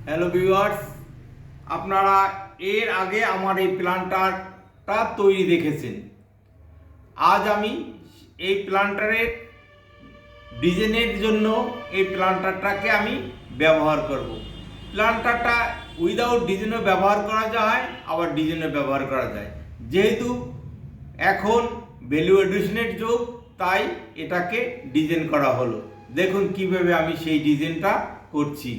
Hello viewers, আপনারা এর আগে আমার এই প্ল্যান্টারটা তৈরি দেখেছেন। আজ আমি এই প্ল্যান্টারের ডিজাইনের জন্য এই প্ল্যান্টারটাকে আমি ব্যবহার করব। প্ল্যান্টারটা উইদাউট ডিজাইনও ব্যবহার করা যায়, আবার ডিজাইনও ব্যবহার করা যায়। যেহেতু এখন ভ্যালু এডিশনের যুগ, তাই এটাকে ডিজাইন করা হলো। দেখুন কিভাবে আমি সেই ডিজাইনটা করছি।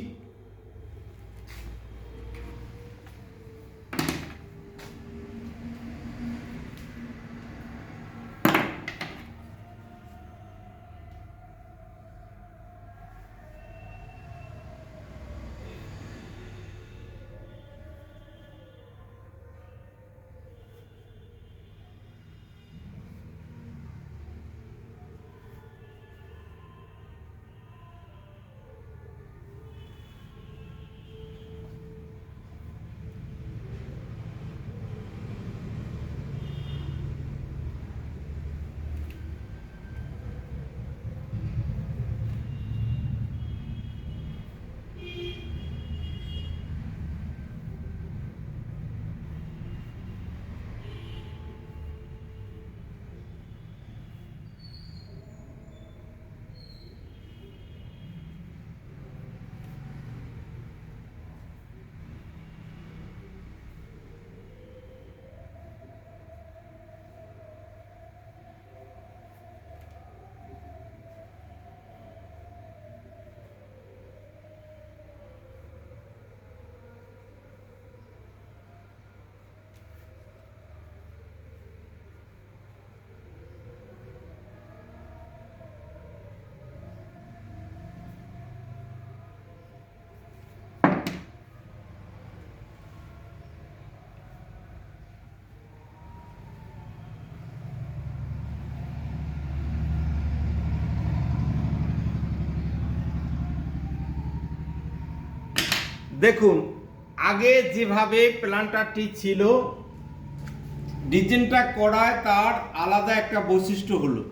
দেখুন, আগে যেভাবে প্ল্যান্টারটি ছিল, ডিজাইনটা করায় তার আলাদা একটা বৈশিষ্ট্য হলো।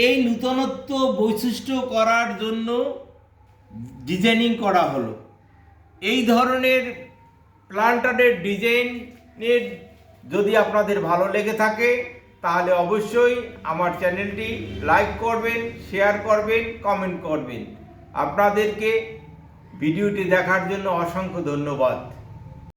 এই নূতনত্ব বৈশিষ্ট্য করার জন্য ডিজাইনিং করা হলো। এই ধরনের প্ল্যান্টারের ডিজাইনের যদি আপনাদের ভালো লেগে থাকে, তাহলে অবশ্যই আমার চ্যানেলটি লাইক করবেন, শেয়ার করবেন, কমেন্ট করবেন। আপনাদেরকে ভিডিওটি দেখার জন্য অসংখ্য ধন্যবাদ।